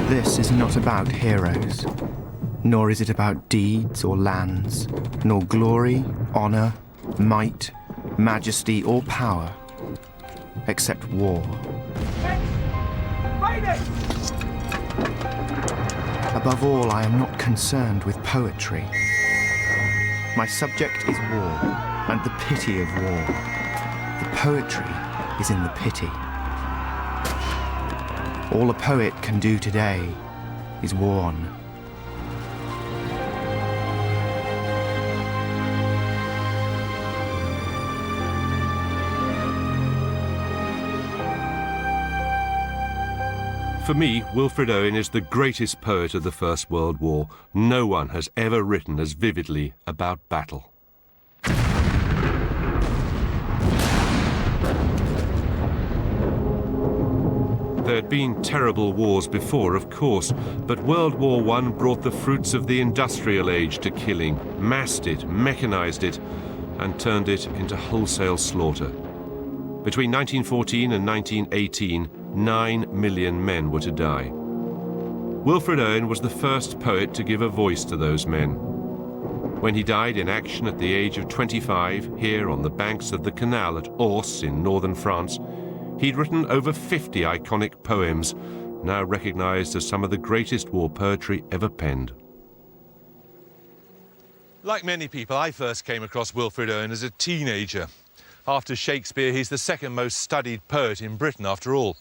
This is not about heroes, nor is it about deeds or lands, nor glory, honour, might, majesty or power, except war. Above all, I am not concerned with poetry. My subject is war, and the pity of war. The poetry is in the pity. All a poet can do today is warn. For me, Wilfred Owen is the greatest poet of the First World War. No one has ever written as vividly about battle. There had been terrible wars before, of course, but World War I brought the fruits of the industrial age to killing, massed it, mechanized it, and turned it into wholesale slaughter. Between 1914 and 1918, 9 million men were to die. Wilfred Owen was the first poet to give a voice to those men. When he died in action at the age of 25, here on the banks of the canal at Ors in northern France, he'd written over 50 iconic poems, now recognized as some of the greatest war poetry ever penned. Like many people, I first came across Wilfred Owen as a teenager. After Shakespeare, he's the second most studied poet in Britain, after all.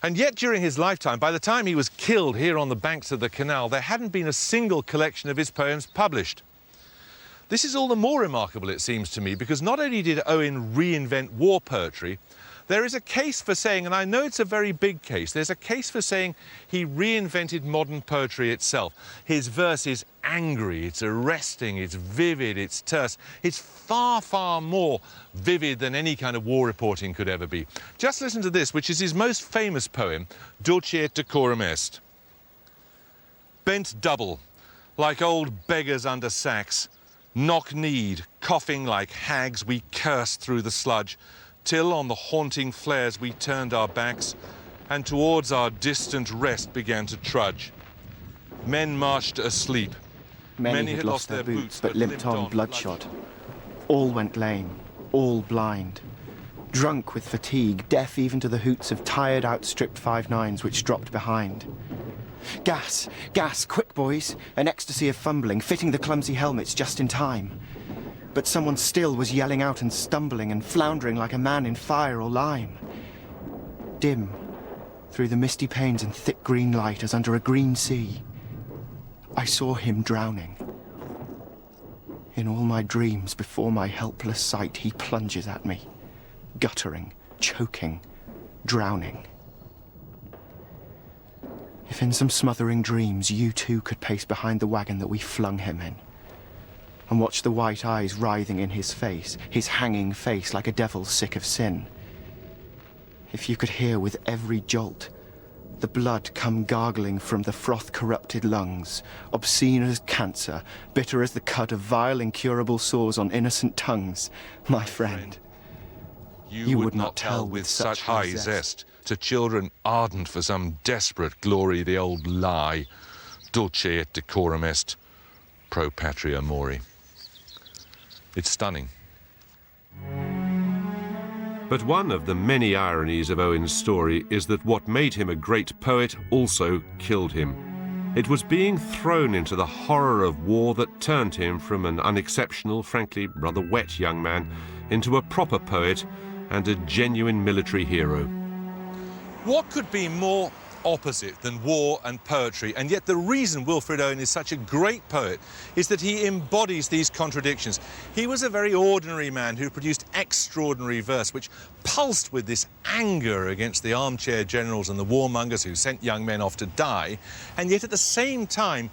And yet, during his lifetime, by the time he was killed here on the banks of the canal, there hadn't been a single collection of his poems published. This is all the more remarkable, it seems to me, because not only did Owen reinvent war poetry, there is a case for saying, and I know it's a very big case, there's a case for saying he reinvented modern poetry itself. His verse is angry, it's arresting, it's vivid, it's terse. It's far, far more vivid than any kind of war reporting could ever be. Just listen to this, which is his most famous poem, Dulce et decorum est. Bent double, like old beggars under sacks, knock-kneed, coughing like hags, we cursed through the sludge, till on the haunting flares we turned our backs, and towards our distant rest began to trudge. Men marched asleep. Many had lost their boots, but limped on bloodshot. All went lame, all blind. Drunk with fatigue, deaf even to the hoots of tired, outstripped 5-9s which dropped behind. Gas! Gas! Quick, boys! An ecstasy of fumbling, fitting the clumsy helmets just in time. But someone still was yelling out and stumbling and floundering like a man in fire or lime. Dim, through the misty panes and thick green light as under a green sea, I saw him drowning. In all my dreams, before my helpless sight, he plunges at me, guttering, choking, drowning. If in some smothering dreams you too could pace behind the wagon that we flung him in, and watch the white eyes writhing in his face, his hanging face like a devil sick of sin. If you could hear with every jolt the blood come gargling from the froth-corrupted lungs, obscene as cancer, bitter as the cut of vile, incurable sores on innocent tongues, my friend, you would not tell with such high zest to children ardent for some desperate glory the old lie, dulce et decorum est, pro patria mori. It's stunning. But one of the many ironies of Owen's story is that what made him a great poet also killed him. It was being thrown into the horror of war that turned him from an unexceptional, frankly rather wet young man into a proper poet and a genuine military hero. What could be more opposite than war and poetry? And yet the reason Wilfred Owen is such a great poet is that he embodies these contradictions. He was a very ordinary man who produced extraordinary verse which pulsed with this anger against the armchair generals and the warmongers who sent young men off to die, and yet at the same time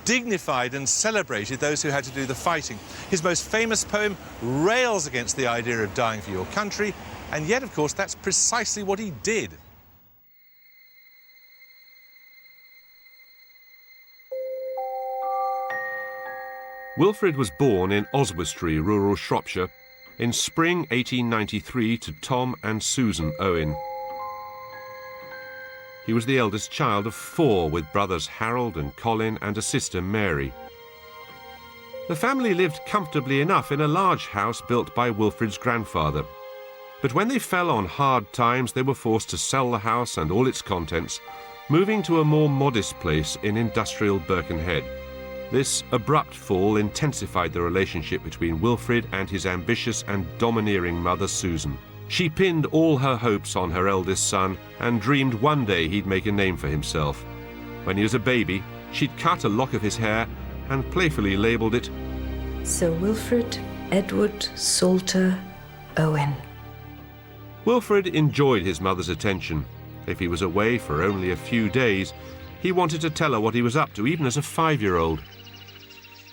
dignified and celebrated those who had to do the fighting. His most famous poem rails against the idea of dying for your country, and yet of course that's precisely what he did. Wilfred was born in Oswestry, rural Shropshire, in spring 1893 to Tom and Susan Owen. He was the eldest child of 4, with brothers Harold and Colin and a sister Mary. The family lived comfortably enough in a large house built by Wilfred's grandfather. But when they fell on hard times, they were forced to sell the house and all its contents, moving to a more modest place in industrial Birkenhead. This abrupt fall intensified the relationship between Wilfred and his ambitious and domineering mother Susan. She pinned all her hopes on her eldest son and dreamed one day he'd make a name for himself. When he was a baby, she'd cut a lock of his hair and playfully labelled it Sir Wilfred Edward Salter Owen. Wilfred enjoyed his mother's attention. If he was away for only a few days, he wanted to tell her what he was up to, even as a 5-year-old.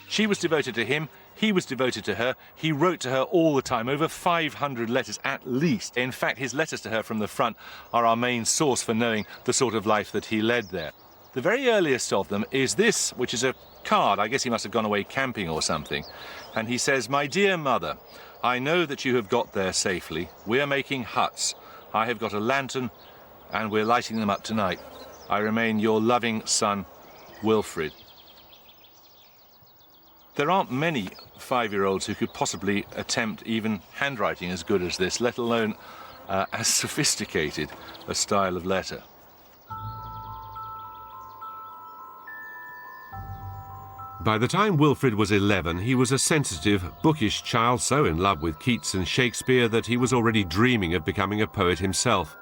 She was devoted to him, he was devoted to her, he wrote to her all the time, over 500 letters at least. In fact, his letters to her from the front are our main source for knowing the sort of life that he led there. The very earliest of them is this, which is a card. I guess he must have gone away camping or something. And he says, "My dear mother, I know that you have got there safely. We're making huts. I have got a lantern and we're lighting them up tonight. I remain your loving son, Wilfred." There aren't many 5-year-olds who could possibly attempt even handwriting as good as this, let alone as sophisticated a style of letter. By the time Wilfred was 11, he was a sensitive, bookish child, so in love with Keats and Shakespeare that he was already dreaming of becoming a poet himself.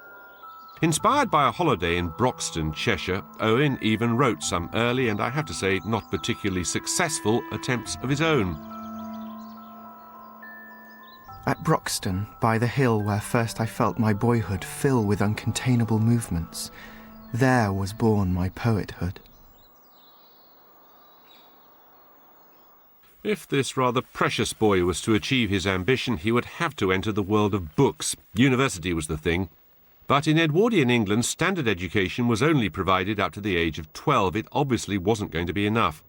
Inspired by a holiday in Broxton, Cheshire, Owen even wrote some early and, I have to say, not particularly successful attempts of his own. At Broxton, by the hill where first I felt my boyhood fill with uncontainable movements, there was born my poethood. If this rather precious boy was to achieve his ambition, he would have to enter the world of books. University was the thing. But in Edwardian England, standard education was only provided up to the age of 12. It obviously wasn't going to be enough.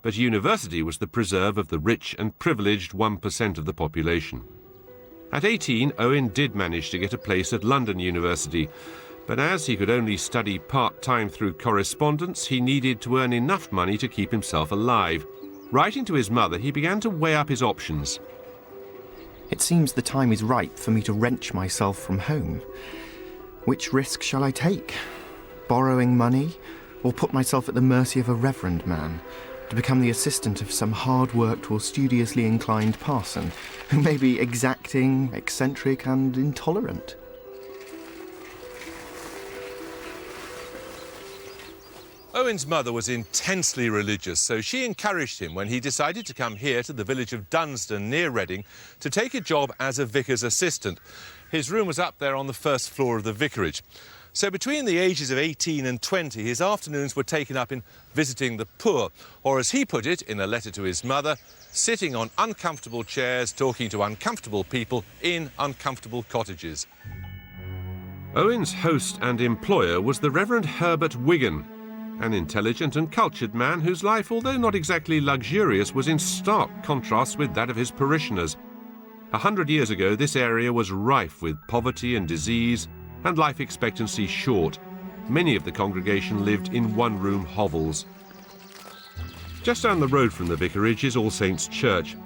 But university was the preserve of the rich and privileged 1% of the population. At 18, Owen did manage to get a place at London University, but as he could only study part-time through correspondence, he needed to earn enough money to keep himself alive. Writing to his mother, he began to weigh up his options. It seems the time is ripe for me to wrench myself from home. Which risk shall I take? Borrowing money, or put myself at the mercy of a reverend man, to become the assistant of some hard-worked or studiously inclined parson, who may be exacting, eccentric, and intolerant? Owen's mother was intensely religious, so she encouraged him when he decided to come here to the village of Dunsdon near Reading to take a job as a vicar's assistant. His room was up there on the first floor of the vicarage. So between the ages of 18 and 20, his afternoons were taken up in visiting the poor, or as he put it in a letter to his mother, sitting on uncomfortable chairs talking to uncomfortable people in uncomfortable cottages. Owen's host and employer was the Reverend Herbert Wigan, an intelligent and cultured man whose life, although not exactly luxurious, was in stark contrast with that of his parishioners. 100 years ago, this area was rife with poverty and disease, and life expectancy short. Many of the congregation lived in one-room hovels. Just down the road from the vicarage is All Saints' Church.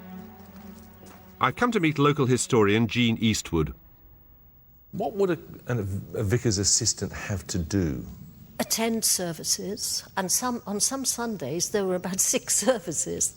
I've come to meet local historian Jean Eastwood. What would a vicar's assistant have to do? Attend services, and on some Sundays there were about 6 services.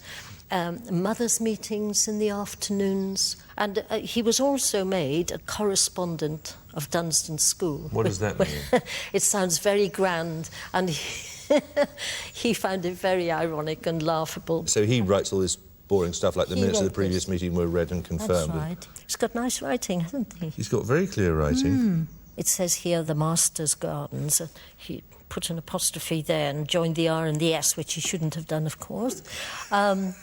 Mothers' meetings in the afternoons, and he was also made a correspondent of Dunsdon School. What does that mean? It sounds very grand, and he found it very ironic and laughable. So he writes all this boring stuff, like the minutes of the previous meeting were read and confirmed. That's right. He's got nice writing, hasn't he? He's got very clear writing. It says here, the Master's Gardens. He put an apostrophe there and joined the R and the S, which he shouldn't have done, of course. And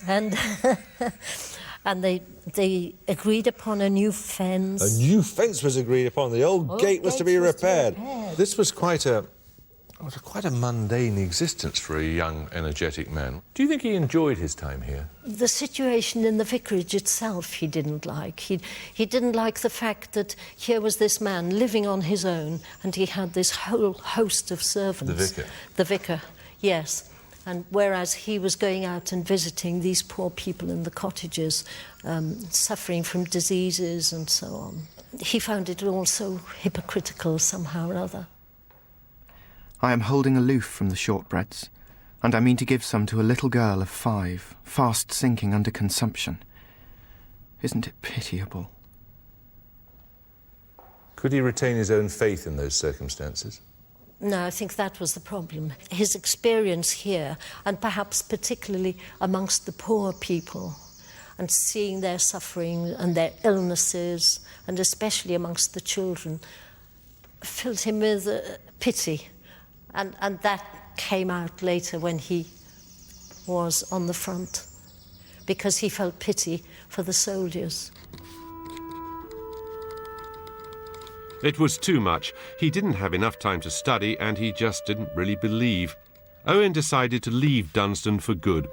they agreed upon a new fence. A new fence was agreed upon. The old gate was to be repaired. This was quite a Oh, it's quite a mundane existence for a young, energetic man. Do you think he enjoyed his time here? The situation in the vicarage itself he didn't like. He didn't like the fact that here was this man living on his own and he had this whole host of servants. The vicar? The vicar, yes. And whereas he was going out and visiting these poor people in the cottages, suffering from diseases and so on, he found it all so hypocritical somehow or other. I am holding aloof from the shortbreads, and I mean to give some to a little girl of 5, fast sinking under consumption. Isn't it pitiable? Could he retain his own faith in those circumstances? No, I think that was the problem. His experience here, and perhaps particularly amongst the poor people, and seeing their suffering and their illnesses, and especially amongst the children, filled him with pity. And that came out later when he was on the front, because he felt pity for the soldiers. It was too much. He didn't have enough time to study, and he just didn't really believe. Owen decided to leave Dunstan for good.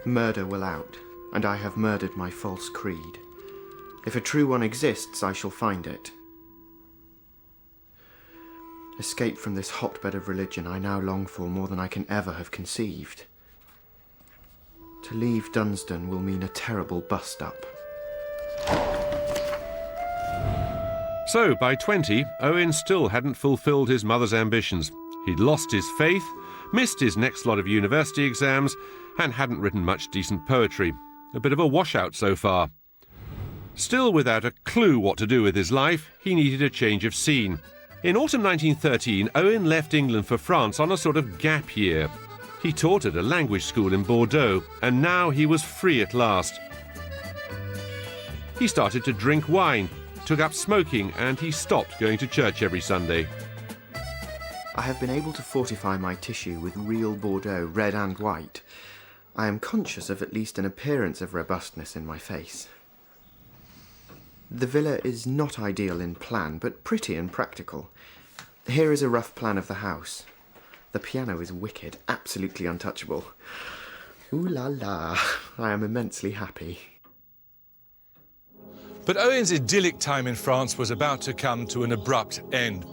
Murder will out, and I have murdered my false creed. If a true one exists, I shall find it. Escape from this hotbed of religion I now long for more than I can ever have conceived. To leave Dunstan will mean a terrible bust-up. So, by 20, Owen still hadn't fulfilled his mother's ambitions. He'd lost his faith, missed his next lot of university exams, and hadn't written much decent poetry. A bit of a washout so far. Still without a clue what to do with his life, he needed a change of scene. In autumn 1913, Owen left England for France on a sort of gap year. He taught at a language school in Bordeaux, and now he was free at last. He started to drink wine, took up smoking, and he stopped going to church every Sunday. I have been able to fortify my tissue with real Bordeaux, red and white. I am conscious of at least an appearance of robustness in my face. The villa is not ideal in plan, but pretty and practical. Here is a rough plan of the house. The piano is wicked, absolutely untouchable. Ooh la la, I am immensely happy. But Owen's idyllic time in France was about to come to an abrupt end.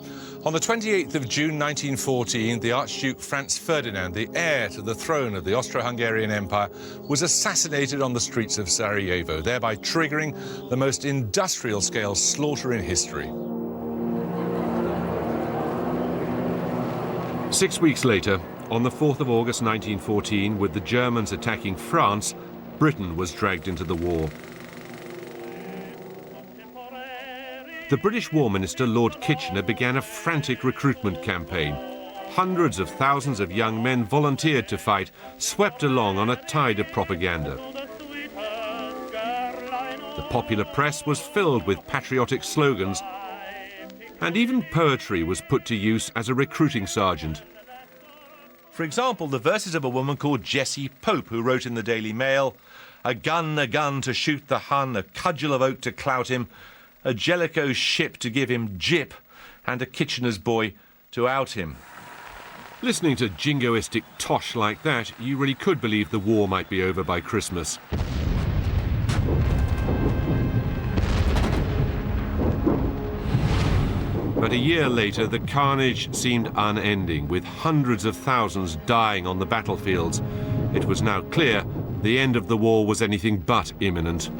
On the 28th of June 1914, the Archduke Franz Ferdinand, the heir to the throne of the Austro-Hungarian Empire, was assassinated on the streets of Sarajevo, thereby triggering the most industrial-scale slaughter in history. 6 weeks later, on the 4th of August 1914, with the Germans attacking France, Britain was dragged into the war. The British War Minister, Lord Kitchener, began a frantic recruitment campaign. Hundreds of thousands of young men volunteered to fight, swept along on a tide of propaganda. The popular press was filled with patriotic slogans, and even poetry was put to use as a recruiting sergeant. For example, the verses of a woman called Jessie Pope, who wrote in the Daily Mail, a gun to shoot the Hun, a cudgel of oak to clout him, a Jellicoe ship to give him jip, and a Kitchener's boy to out him. Listening to jingoistic tosh like that, you really could believe the war might be over by Christmas. But a year later, the carnage seemed unending, with hundreds of thousands dying on the battlefields. It was now clear the end of the war was anything but imminent.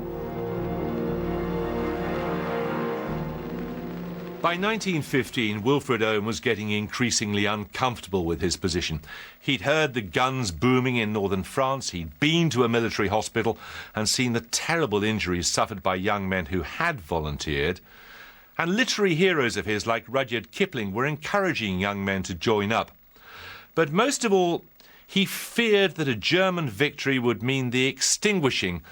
By 1915, Wilfred Owen was getting increasingly uncomfortable with his position. He'd heard the guns booming in northern France, he'd been to a military hospital and seen the terrible injuries suffered by young men who had volunteered. And literary heroes of his, like Rudyard Kipling, were encouraging young men to join up. But most of all, he feared that a German victory would mean the extinguishing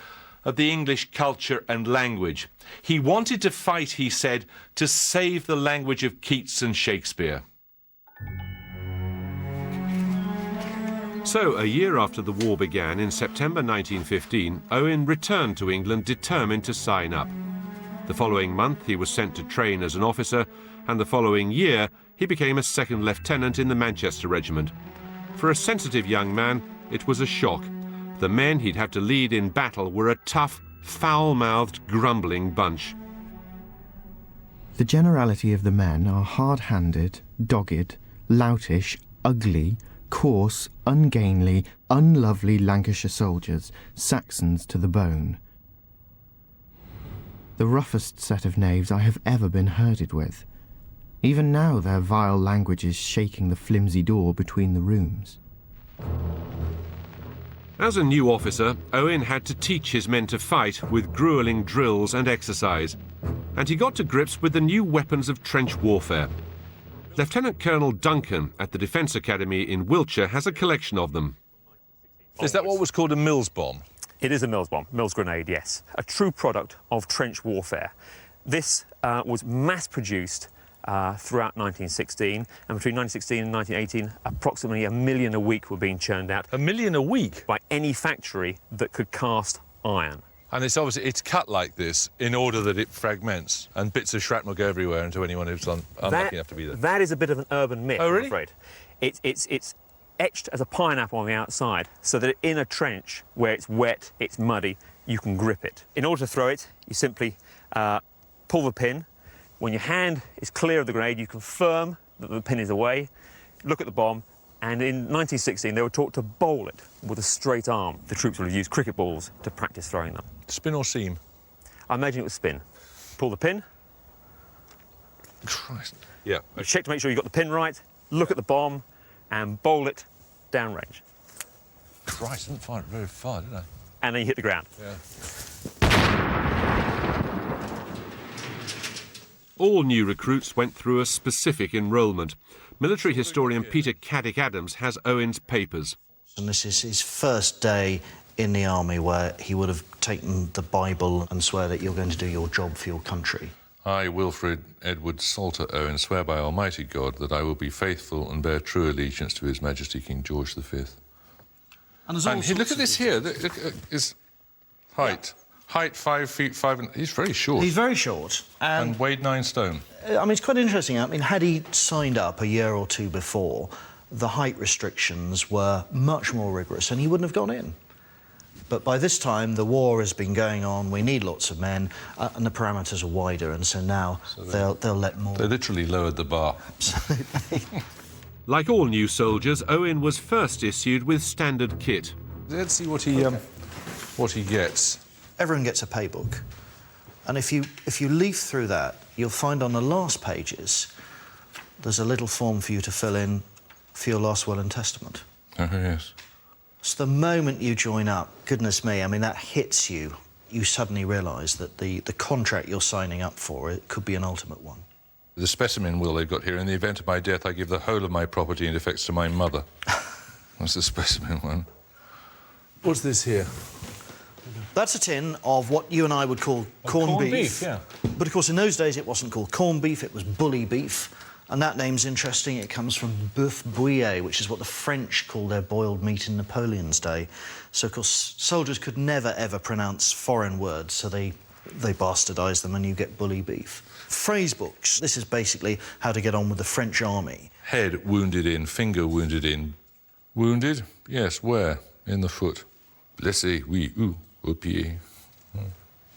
of the English culture and language. He wanted to fight, he said, to save the language of Keats and Shakespeare. So, a year after the war began, in September 1915, Owen returned to England determined to sign up. The following month, he was sent to train as an officer, and the following year he became a second lieutenant in the Manchester Regiment. For a sensitive young man, it was a shock. The men he'd have to lead in battle were a tough, foul-mouthed, grumbling bunch. The generality of the men are hard-handed, dogged, loutish, ugly, coarse, ungainly, unlovely Lancashire soldiers, Saxons to the bone. The roughest set of knaves I have ever been herded with. Even now their vile language is shaking the flimsy door between the rooms. As a new officer, Owen had to teach his men to fight with gruelling drills and exercise, and he got to grips with the new weapons of trench warfare. Lieutenant Colonel Duncan at the Defence Academy in Wiltshire has a collection of them. Is that what was called a Mills bomb? It is a Mills bomb, Mills grenade, yes. A true product of trench warfare. This was mass-produced throughout 1916, and between 1916 and 1918, approximately 1 million a week were being churned out. 1 million a week? By any factory that could cast iron. And it's cut like this in order that it fragments, and bits of shrapnel go everywhere into anyone who's unlucky enough to be there. That is a bit of an urban myth, oh, really? I'm afraid. It's etched as a pineapple on the outside, so that in a trench where it's wet, it's muddy, you can grip it. In order to throw it, you simply pull the pin. When your hand is clear of the grenade, you confirm that the pin is away, look at the bomb, and in 1916 they were taught to bowl it with a straight arm. The troops would have used cricket balls to practice throwing them. Spin or seam? I imagine it was spin. Pull the pin. Christ. Yeah. You check to make sure you've got the pin right, look at the bomb, and bowl it downrange. Christ, I didn't fire it very far, did I? And then you hit the ground. Yeah. All new recruits went through a specific enrolment. Military historian Peter Caddick-Adams has Owen's papers. And this is his first day in the army where he would have taken the Bible and swear that you're going to do your job for your country. I, Wilfred Edward Salter Owen, swear by Almighty God that I will be faithful and bear true allegiance to His Majesty King George V. And look at this here. Look at his height. Yeah. Height 5 feet 5. He's very short. He's very short. And weighed 9 stone. I mean, it's quite interesting. I mean, had he signed up a year or two before, the height restrictions were much more rigorous and he wouldn't have gone in. But by this time, the war has been going on, we need lots of men, and the parameters are wider, and so now they'll let more. They literally lowered the bar. Absolutely. Like all new soldiers, Owen was first issued with standard kit. Let's see what he gets. Everyone gets a paybook. And if you leaf through that, you'll find on the last pages there's a little form for you to fill in for your last will and testament. Oh, yes. So the moment you join up, goodness me, I mean, that hits you. You suddenly realise that the contract you're signing up for, it could be an ultimate one. The specimen will they've got here, in the event of my death, I give the whole of my property and effects to my mother. That's the specimen one. What's this here? That's a tin of what you and I would call corned beef. Yeah. But, of course, in those days, it wasn't called corned beef, it was bully beef. And that name's interesting. It comes from bœuf bouillé, which is what the French called their boiled meat in Napoleon's day. So, of course, soldiers could never, ever pronounce foreign words, so they bastardised them and you get bully beef. Phrase books. This is basically how to get on with the French army. Head wounded in, finger wounded in. Wounded? Yes, where? In the foot. Blessé, oui, au pied.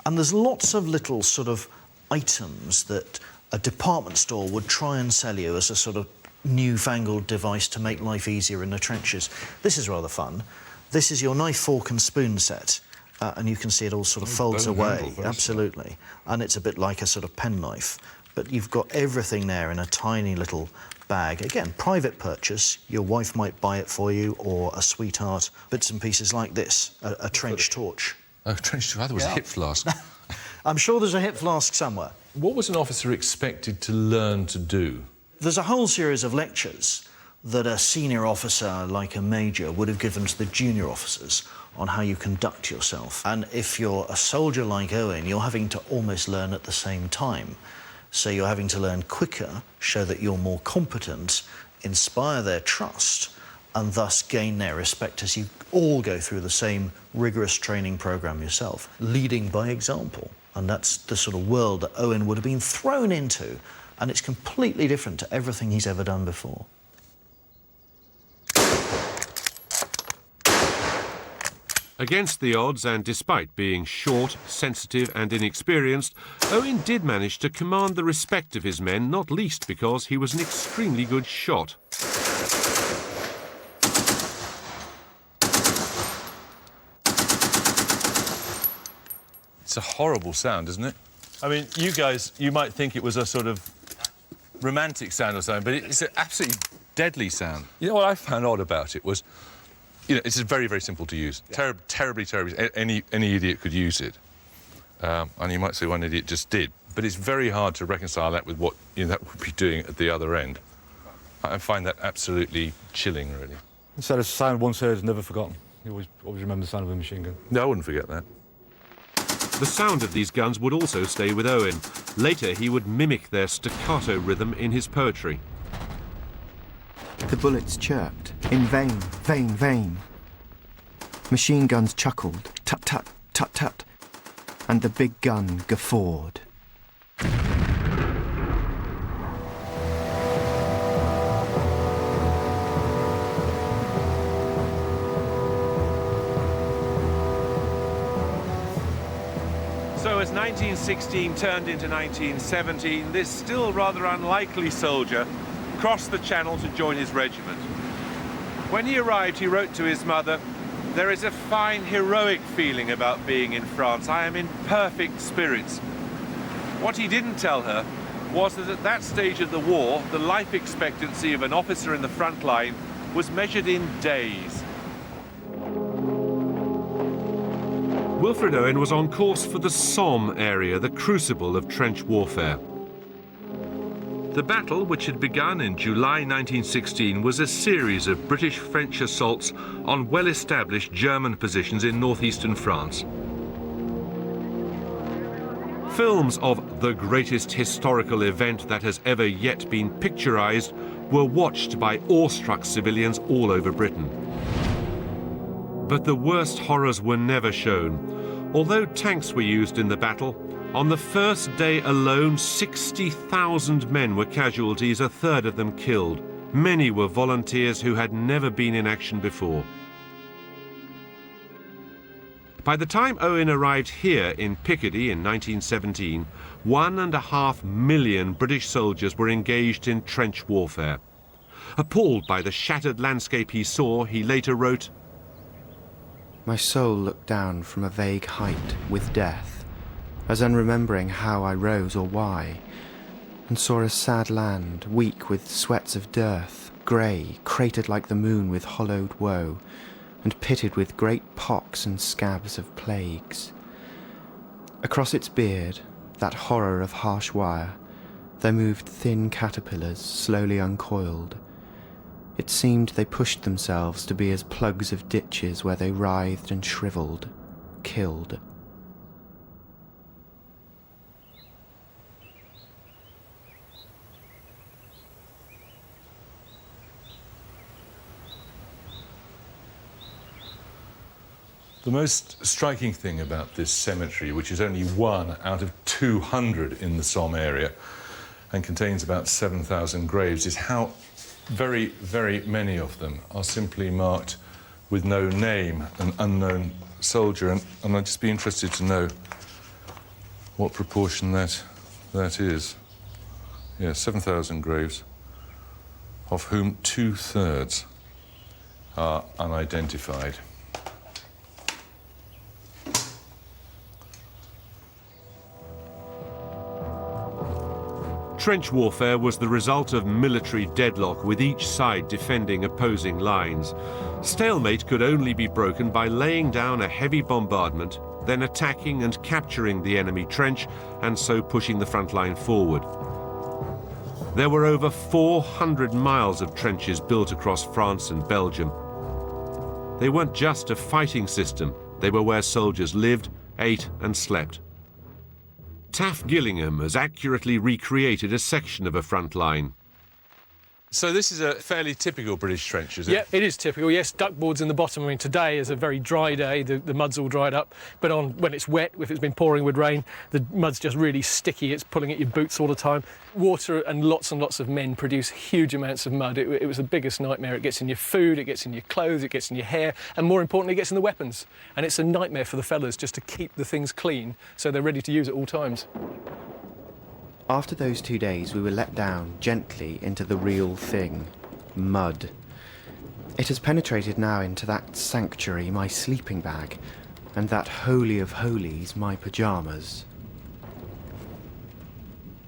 And there's lots of little sort of items that a department store would try and sell you as a sort of newfangled device to make life easier in the trenches. This is rather fun. This is your knife, fork and spoon set, and you can see it all sort of folds away. Absolutely. And it's a bit like a sort of penknife. But you've got everything there in a tiny little bag. Again, private purchase. Your wife might buy it for you, or a sweetheart. Bits and pieces like this, a trench torch. Oh, trench torch. I thought it was a hip flask. I'm sure there's a hip flask somewhere. What was an officer expected to learn to do? There's a whole series of lectures that a senior officer, like a major, would have given to the junior officers on how you conduct yourself. And if you're a soldier like Owen, you're having to almost learn at the same time. So you're having to learn quicker, show that you're more competent, inspire their trust, and thus gain their respect as you all go through the same rigorous training programme yourself, leading by example. And that's the sort of world that Owen would have been thrown into and it's completely different to everything he's ever done before. Against the odds, and despite being short, sensitive and inexperienced, Owen did manage to command the respect of his men, not least because he was an extremely good shot. It's a horrible sound, isn't it? I mean, you guys, you might think it was a sort of romantic sound or something, but it's an absolutely deadly sound. You know what I found odd about it was, you know, it's very, very simple to use. Yeah. Terribly. Any idiot could use it. And you might say one idiot just did. But it's very hard to reconcile that with what, you know, that would be doing at the other end. I find that absolutely chilling, really. So it's a sound once heard is never forgotten. You always remember the sound of a machine gun. No, I wouldn't forget that. The sound of these guns would also stay with Owen. Later, he would mimic their staccato rhythm in his poetry. The bullets chirped, in vain, vain. Machine guns chuckled, tut-tut, tut-tut, and the big gun guffawed. So as 1916 turned into 1917, this still rather unlikely soldier crossed the Channel to join his regiment. When he arrived, he wrote to his mother, "There is a fine, heroic feeling about being in France. I am in perfect spirits." What he didn't tell her was that at that stage of the war, the life expectancy of an officer in the front line was measured in days. Wilfred Owen was on course for the Somme area, the crucible of trench warfare. The battle, which had begun in July 1916, was a series of British-French assaults on well-established German positions in northeastern France. Films of the greatest historical event that has ever yet been picturized were watched by awestruck civilians all over Britain. But the worst horrors were never shown. Although tanks were used in the battle, on the first day alone, 60,000 men were casualties, a third of them killed. Many were volunteers who had never been in action before. By the time Owen arrived here in Picardy in 1917, 1.5 million British soldiers were engaged in trench warfare. Appalled by the shattered landscape he saw, he later wrote, My soul looked down from a vague height with death, as unremembering how I rose or why, and saw a sad land, weak with sweats of dearth, grey, cratered like the moon with hollowed woe, and pitted with great pox and scabs of plagues. Across its beard, that horror of harsh wire, there moved thin caterpillars, slowly uncoiled. It seemed they pushed themselves to be as plugs of ditches where they writhed and shriveled, killed. The most striking thing about this cemetery, which is only one out of 200 in the Somme area and contains about 7,000 graves, is how very, very many of them are simply marked with no name, an unknown soldier. And I'd just be interested to know what proportion that is. Yeah, 7,000 graves, of whom 2/3 are unidentified. Trench warfare was the result of military deadlock, with each side defending opposing lines. Stalemate could only be broken by laying down a heavy bombardment, then attacking and capturing the enemy trench, and so pushing the front line forward. There were over 400 miles of trenches built across France and Belgium. They weren't just a fighting system, they were where soldiers lived, ate and slept. Taff Gillingham has accurately recreated a section of a front line. So this is a fairly typical British trench, is it? Yeah, it is typical, yes. Duckboards in the bottom. I mean, today is a very dry day. The mud's all dried up. But when it's wet, if it's been pouring with rain, the mud's just really sticky. It's pulling at your boots all the time. Water and lots of men produce huge amounts of mud. It was the biggest nightmare. It gets in your food, it gets in your clothes, it gets in your hair, and more importantly, it gets in the weapons. And it's a nightmare for the fellas just to keep the things clean so they're ready to use at all times. After those 2 days, we were let down gently into the real thing, mud. It has penetrated now into that sanctuary, my sleeping bag, and that holy of holies, my pyjamas.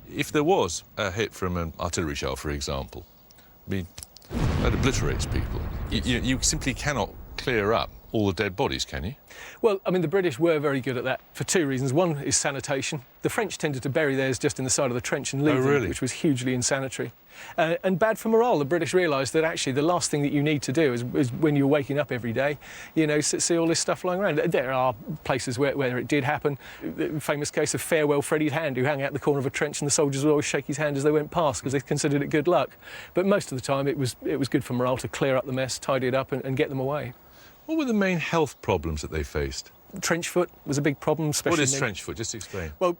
If there was a hit from an artillery shell, for example, I mean, that obliterates people. You simply cannot clear up all the dead bodies, can you? Well, I mean, the British were very good at that for two reasons. One is sanitation. The French tended to bury theirs just in the side of the trench and leave them, which was hugely insanitary. And bad for morale. The British realised that actually the last thing that you need to do is when you're waking up every day, you know, see all this stuff lying around. There are places where it did happen. The famous case of Farewell Freddie's hand, who hung out the corner of a trench and the soldiers would always shake his hand as they went past because they considered it good luck. But most of the time it was good for morale to clear up the mess, tidy it up and get them away. What were the main health problems that they faced? Trench foot was a big problem, especially... What is trench foot? Just explain. Well,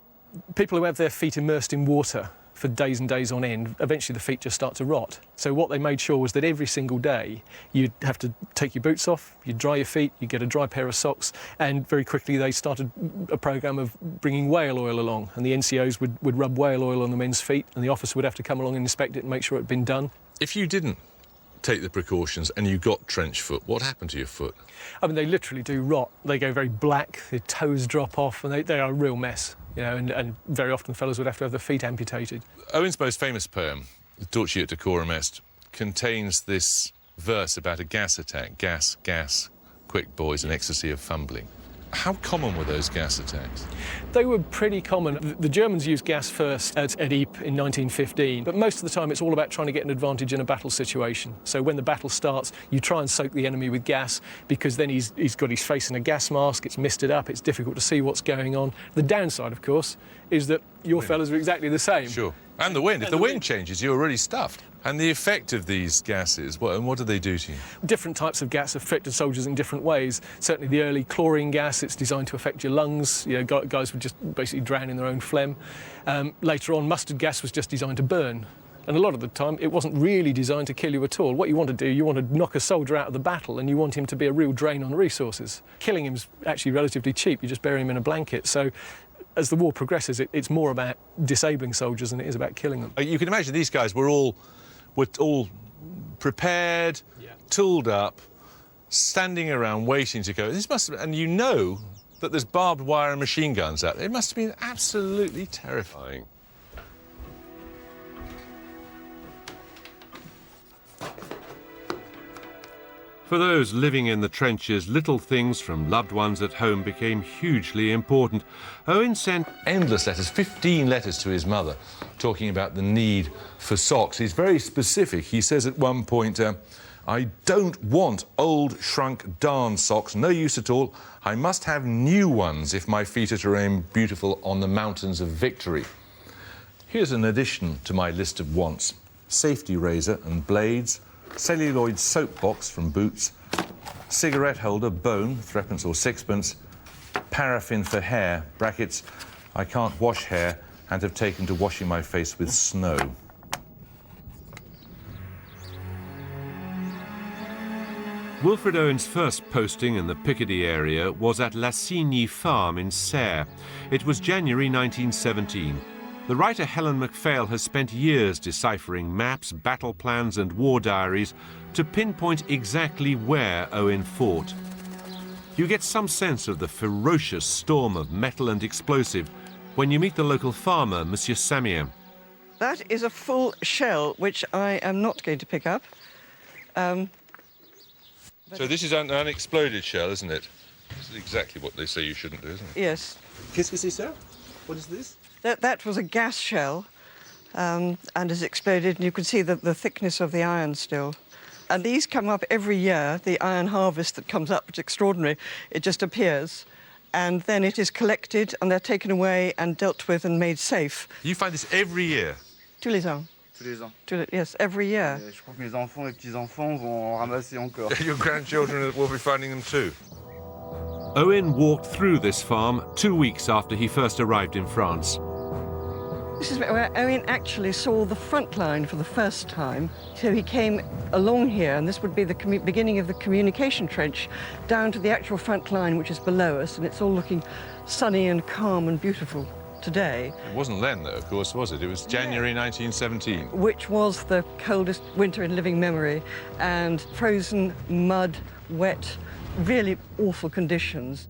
people who have their feet immersed in water for days and days on end, eventually the feet just start to rot. So what they made sure was that every single day you'd have to take your boots off, you'd dry your feet, you'd get a dry pair of socks, and very quickly they started a programme of bringing whale oil along, and the NCOs would rub whale oil on the men's feet, and the officer would have to come along and inspect it and make sure it had been done. If you didn't take the precautions and you got trench foot, what happened to your foot? I mean, they literally do rot. They go very black, their toes drop off, and they are a real mess, you know, and very often fellows would have to have their feet amputated. Owen's most famous poem, Dulciet Decorum Est, contains this verse about a gas attack. Gas, gas, quick boys, an ecstasy of fumbling. How common were those gas attacks? They were pretty common. The Germans used gas first at Ypres in 1915, but most of the time it's all about trying to get an advantage in a battle situation. So when the battle starts, you try and soak the enemy with gas, because then he's got his face in a gas mask, it's misted up, it's difficult to see what's going on. The downside, of course, is that your fellas are exactly the same. Sure. And the wind. If the wind changes, you're already stuffed. And the effect of these gases, what do they do to you? Different types of gas affected soldiers in different ways. Certainly the early chlorine gas, it's designed to affect your lungs. You know, guys would just basically drown in their own phlegm. Later on, mustard gas was just designed to burn. And a lot of the time, it wasn't really designed to kill you at all. What you want to do, you want to knock a soldier out of the battle, and you want him to be a real drain on resources. Killing him's actually relatively cheap. You just bury him in a blanket. So as the war progresses, it's more about disabling soldiers than it is about killing them. You can imagine these guys were all prepared, tooled up, standing around waiting to go. And you know that there's barbed wire and machine guns out there. It must have been absolutely terrifying. For those living in the trenches, little things from loved ones at home became hugely important. Owen sent endless letters, 15 letters to his mother, talking about the need for socks. He's very specific. He says at one point, I don't want old, shrunk darn socks, no use at all. I must have new ones if my feet are to remain beautiful on the mountains of victory. Here's an addition to my list of wants. Safety razor and blades, celluloid soap box from Boots, cigarette holder, bone, 3d or 6d, paraffin for hair, brackets, I can't wash hair and have taken to washing my face with snow. Wilfred Owen's first posting in the Picardy area was at Lassigny Farm in Serres. It was January 1917. The writer Helen MacPhail has spent years deciphering maps, battle plans and war diaries to pinpoint exactly where Owen fought. You get some sense of the ferocious storm of metal and explosive when you meet the local farmer, Monsieur Samien. That is a full shell, which I am not going to pick up. So this is an unexploded shell, isn't it? This is exactly what they say you shouldn't do, isn't it? Yes. Qu'est-ce que c'est ça? What is this? That was a gas shell and has exploded, and you can see the thickness of the iron still. And these come up every year, the iron harvest that comes up, it's extraordinary. It just appears, and then it is collected, and they're taken away and dealt with and made safe. You find this every year? Tous les ans. tous les ans. Yes, every year. Et je crois que mes enfants et petits-enfants vont en ramasser encore. Your grandchildren will be finding them too. Owen walked through this farm 2 weeks after he first arrived in France. This is where Owen actually saw the front line for the first time. So he came along here, and this would be the beginning of the communication trench, down to the actual front line, which is below us, and it's all looking sunny and calm and beautiful today. It wasn't then, though, of course, was it? It was January 1917. Which was the coldest winter in living memory, and frozen, mud, wet, really awful conditions.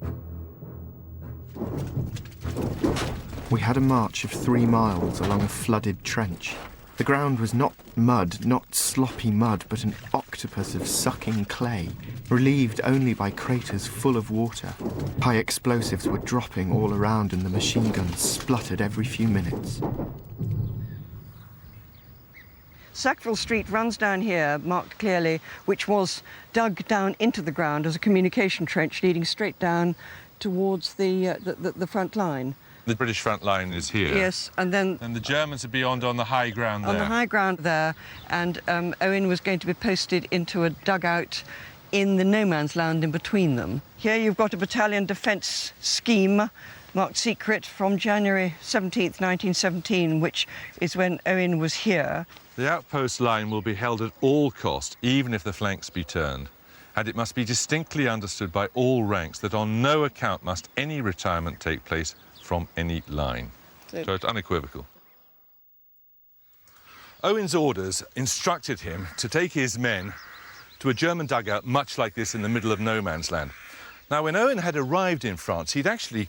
We had a march of 3 miles along a flooded trench. The ground was not mud, not sloppy mud, but an octopus of sucking clay, relieved only by craters full of water. High explosives were dropping all around and the machine guns spluttered every few minutes. Sackville Street runs down here, marked clearly, which was dug down into the ground as a communication trench leading straight down towards the front line. The British front line is here. Yes, and then... And the Germans are beyond on the high ground there. On the high ground there, and Owen was going to be posted into a dugout in the no man's land in between them. Here you've got a battalion defence scheme marked secret from January 17th, 1917, which is when Owen was here. The outpost line will be held at all cost, even if the flanks be turned. And it must be distinctly understood by all ranks that on no account must any retirement take place from any line. So it's unequivocal. Owen's orders instructed him to take his men to a German dugout much like this in the middle of no man's land. Now, when Owen had arrived in France, he'd actually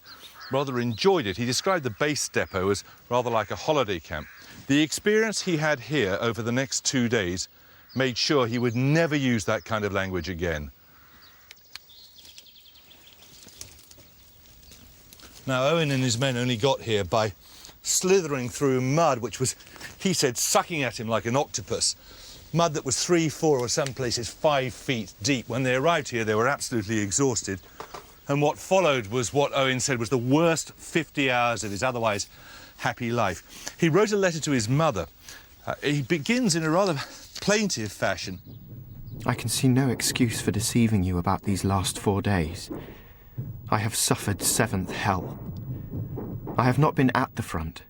rather enjoyed it. He described the base depot as rather like a holiday camp. The experience he had here over the next 2 days made sure he would never use that kind of language again. Now, Owen and his men only got here by slithering through mud, which was, he said, sucking at him like an octopus. Mud that was 3, 4, or some places 5 feet deep. When they arrived here, they were absolutely exhausted. And what followed was what Owen said was the worst 50 hours of his otherwise happy life. He wrote a letter to his mother. He begins in a rather plaintive fashion. I can see no excuse for deceiving you about these last 4 days. I have suffered 7th hell. I have not been at the front.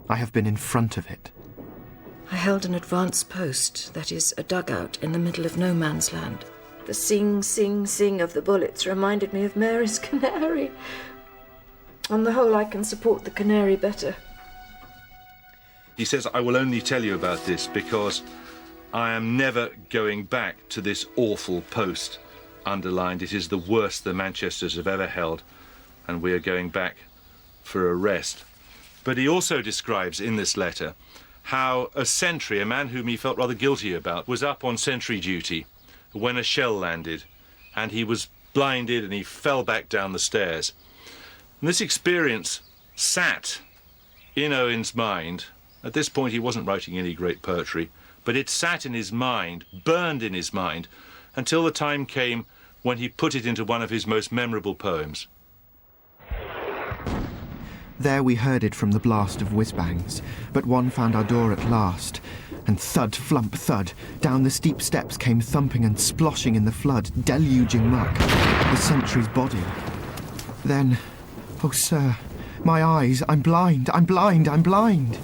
I have been in front of it. I held an advance post, that is, a dugout in the middle of no man's land. The sing, sing, sing of the bullets reminded me of Mary's canary. On the whole, I can support the canary better. He says, I will only tell you about this because I am never going back to this awful post. Underlined, it is the worst the Manchesters have ever held, and we are going back for a rest. But he also describes in this letter how a sentry, a man whom he felt rather guilty about, was up on sentry duty when a shell landed, and he was blinded and he fell back down the stairs. And this experience sat in Owen's mind. At this point he wasn't writing any great poetry, but it sat in his mind, burned in his mind, until the time came when he put it into one of his most memorable poems. There we herded from the blast of whiz-bangs, but one found our door at last, and thud, flump, thud, down the steep steps came thumping and sploshing in the flood, deluging muck, the sentry's body. Then, oh sir, my eyes, I'm blind, I'm blind, I'm blind.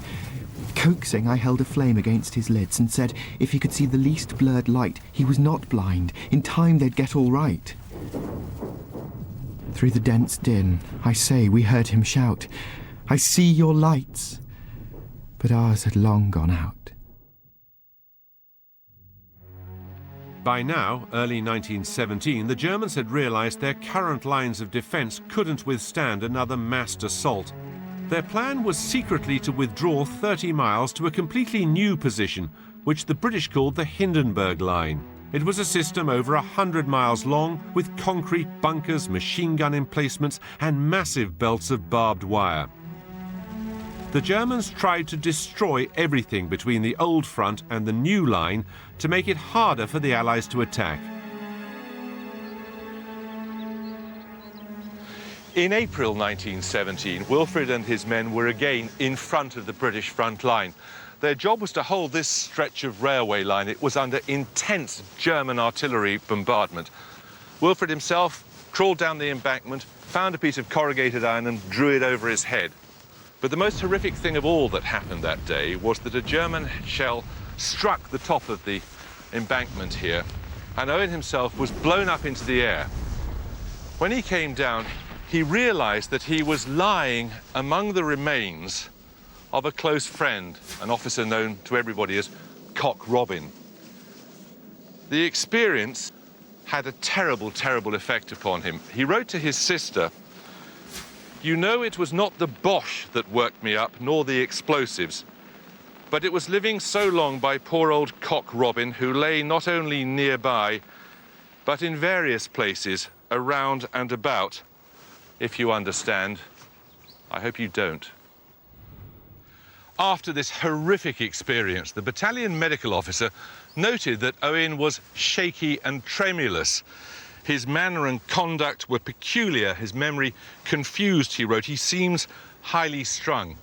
Coaxing, I held a flame against his lids and said if he could see the least blurred light, he was not blind. In time they'd get all right. Through the dense din, I say, we heard him shout, I see your lights. But ours had long gone out. By now, early 1917, the Germans had realized their current lines of defense couldn't withstand another massed assault. Their plan was secretly to withdraw 30 miles to a completely new position, which the British called the Hindenburg Line. It was a system over 100 miles long, with concrete bunkers, machine gun emplacements, and massive belts of barbed wire. The Germans tried to destroy everything between the old front and the new line to make it harder for the Allies to attack. In April 1917, Wilfred and his men were again in front of the British front line. Their job was to hold this stretch of railway line. It was under intense German artillery bombardment. Wilfred himself crawled down the embankment, found a piece of corrugated iron and drew it over his head. But the most horrific thing of all that happened that day was that a German shell struck the top of the embankment here, and Owen himself was blown up into the air. When he came down, he realized that he was lying among the remains of a close friend, an officer known to everybody as Cock Robin. The experience had a terrible, terrible effect upon him. He wrote to his sister, "You know it was not the Boche that worked me up, nor the explosives, but it was living so long by poor old Cock Robin, who lay not only nearby, but in various places around and about. If you understand, I hope you don't." After this horrific experience, the battalion medical officer noted that Owen was shaky and tremulous. His manner and conduct were peculiar, his memory confused, he wrote. He seems highly strung.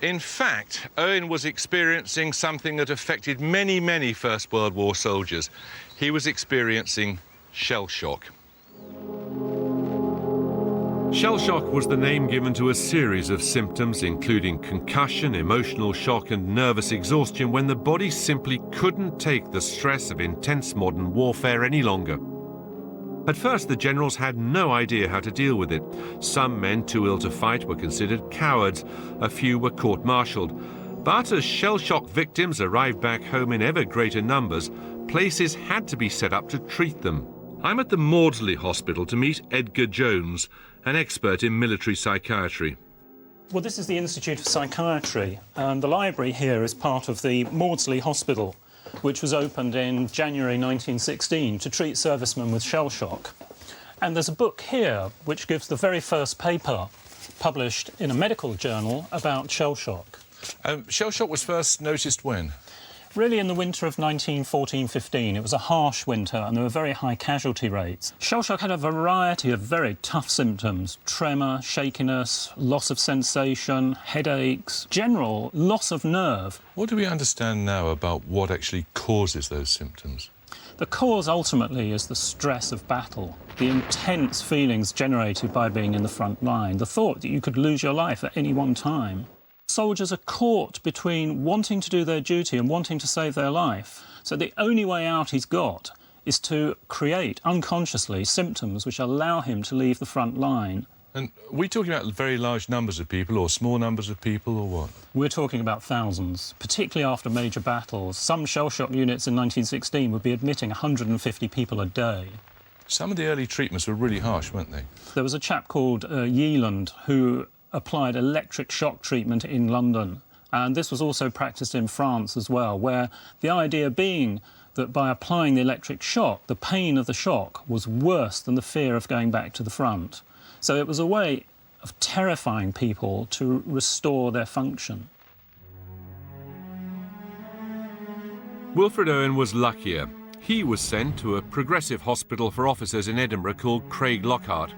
In fact, Owen was experiencing something that affected many, many First World War soldiers. He was experiencing shell shock. Shell shock was the name given to a series of symptoms, including concussion, emotional shock and nervous exhaustion, when the body simply couldn't take the stress of intense modern warfare any longer. At first, the generals had no idea how to deal with it. Some men too ill to fight were considered cowards. A few were court-martialed. But as shell shock victims arrived back home in ever greater numbers, places had to be set up to treat them. I'm at the Maudsley Hospital to meet Edgar Jones, an expert in military psychiatry. Well, this is the Institute of Psychiatry, and the library here is part of the Maudsley Hospital, which was opened in January 1916 to treat servicemen with shell shock. And there's a book here which gives the very first paper published in a medical journal about shell shock. Shell shock was first noticed when? Really in the winter of 1914-15. It was a harsh winter and there were very high casualty rates. Shell shock had a variety of very tough symptoms: tremor, shakiness, loss of sensation, headaches, general loss of nerve. What do we understand now about what actually causes those symptoms? The cause ultimately is the stress of battle, the intense feelings generated by being in the front line, the thought that you could lose your life at any one time. Soldiers are caught between wanting to do their duty and wanting to save their life. So the only way out he's got is to create, unconsciously, symptoms which allow him to leave the front line. And are we talking about very large numbers of people or small numbers of people or what? We're talking about thousands, particularly after major battles. Some shell shock units in 1916 would be admitting 150 people a day. Some of the early treatments were really harsh, weren't they? There was a chap called Yealand who applied electric shock treatment in London, and this was also practiced in France as well, where the idea being that by applying the electric shock, the pain of the shock was worse than the fear of going back to the front. So it was a way of terrifying people to restore their function. Wilfred Owen was luckier. He was sent to a progressive hospital for officers in Edinburgh called Craig Lockhart.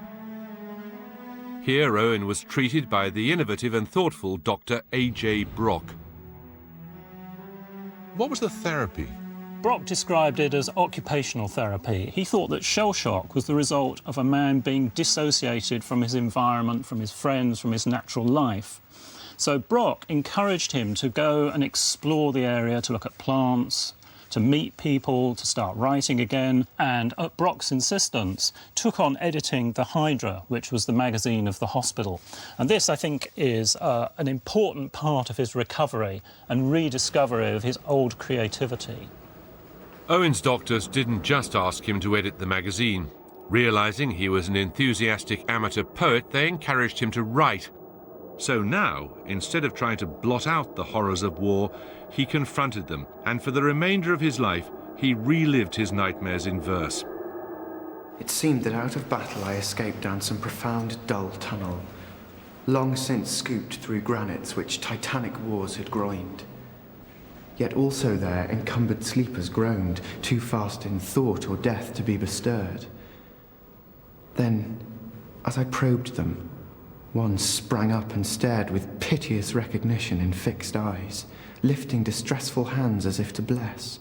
Here, Owen was treated by the innovative and thoughtful Dr. A.J. Brock. What was the therapy? Brock described it as occupational therapy. He thought that shell shock was the result of a man being dissociated from his environment, from his friends, from his natural life. So Brock encouraged him to go and explore the area, to look at plants, to meet people, to start writing again, and at Brock's insistence, took on editing The Hydra, which was the magazine of the hospital. And this, I think, is an important part of his recovery and rediscovery of his old creativity. Owen's doctors didn't just ask him to edit the magazine. Realising he was an enthusiastic amateur poet, they encouraged him to write. So now, instead of trying to blot out the horrors of war, he confronted them, and for the remainder of his life, he relived his nightmares in verse. It seemed that out of battle I escaped down some profound, dull tunnel, long since scooped through granites which titanic wars had groined. Yet also there encumbered sleepers groaned, too fast in thought or death to be bestirred. Then, as I probed them, one sprang up and stared with piteous recognition in fixed eyes, lifting distressful hands as if to bless.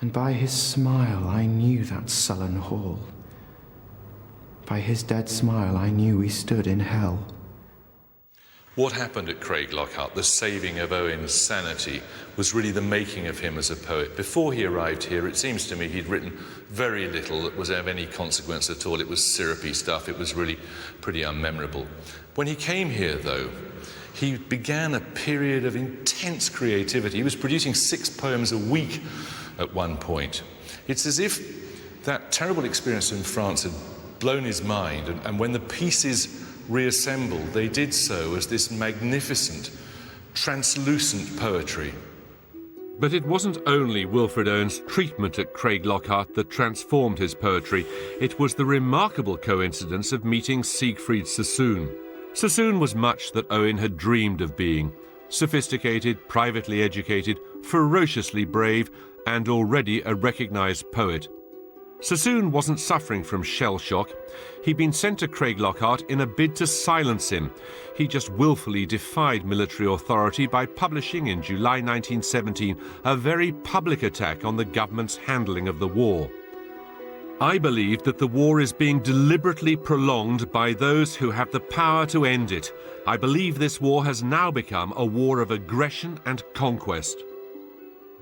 And by his smile I knew that sullen hall. By his dead smile I knew we stood in hell. What happened at Craiglockhart, the saving of Owen's sanity, was really the making of him as a poet. Before he arrived here, it seems to me he'd written very little that was of any consequence at all. It was syrupy stuff. It was really pretty unmemorable. When he came here, though, he began a period of intense creativity. He was producing 6 poems a week at one point. It's as if that terrible experience in France had blown his mind, and when the pieces reassembled, they did so as this magnificent, translucent poetry. But it wasn't only Wilfred Owen's treatment at Craiglockhart that transformed his poetry. It was the remarkable coincidence of meeting Siegfried Sassoon. Sassoon was much that Owen had dreamed of being. Sophisticated, privately educated, ferociously brave, and already a recognised poet. Sassoon wasn't suffering from shell shock. He'd been sent to Craiglockhart in a bid to silence him. He just willfully defied military authority by publishing in July 1917 a very public attack on the government's handling of the war. I believe that the war is being deliberately prolonged by those who have the power to end it. I believe this war has now become a war of aggression and conquest.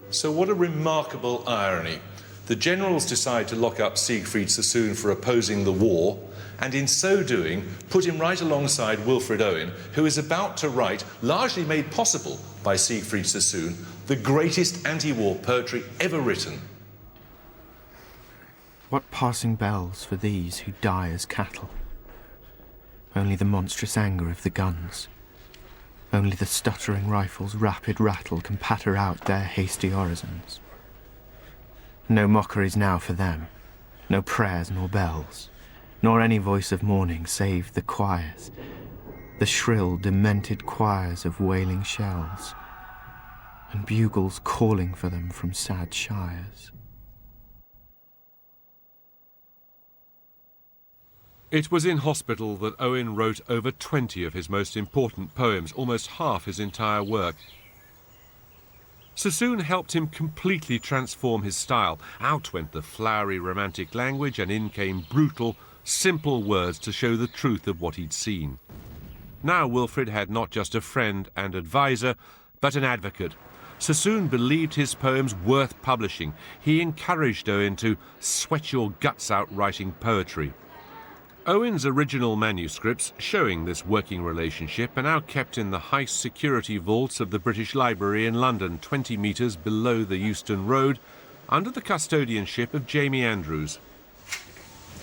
So what a remarkable irony. The generals decide to lock up Siegfried Sassoon for opposing the war, and in so doing, put him right alongside Wilfred Owen, who is about to write, largely made possible by Siegfried Sassoon, the greatest anti-war poetry ever written. What passing bells for these who die as cattle? Only the monstrous anger of the guns. Only the stuttering rifle's rapid rattle can patter out their hasty orisons. No mockeries now for them, no prayers nor bells, nor any voice of mourning save the choirs, the shrill, demented choirs of wailing shells, and bugles calling for them from sad shires. It was in hospital that Owen wrote over 20 of his most important poems, almost half his entire work. Sassoon helped him completely transform his style. Out went the flowery romantic language, and in came brutal, simple words to show the truth of what he'd seen. Now Wilfred had not just a friend and advisor, but an advocate. Sassoon believed his poems worth publishing. He encouraged Owen to sweat your guts out writing poetry. Owen's original manuscripts, showing this working relationship, are now kept in the high security vaults of the British Library in London, 20 metres below the Euston Road, under the custodianship of Jamie Andrews.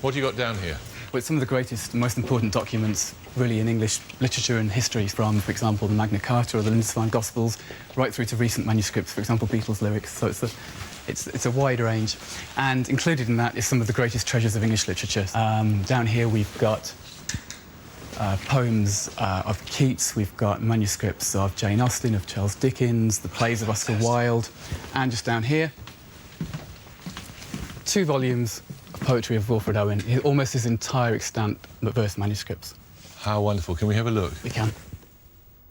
What have you got down here? Well, it's some of the greatest, most important documents, really, in English literature and history, from, for example, the Magna Carta or the Lindisfarne Gospels, right through to recent manuscripts, for example, Beatles lyrics. So it's a wide range, and included in that is some of the greatest treasures of English literature. Down here we've got poems of Keats, we've got manuscripts of Jane Austen, of Charles Dickens, the plays of Oscar Wilde, and just down here, 2 volumes of poetry of Wilfred Owen, almost his entire extant verse manuscripts. How wonderful. Can we have a look? We can.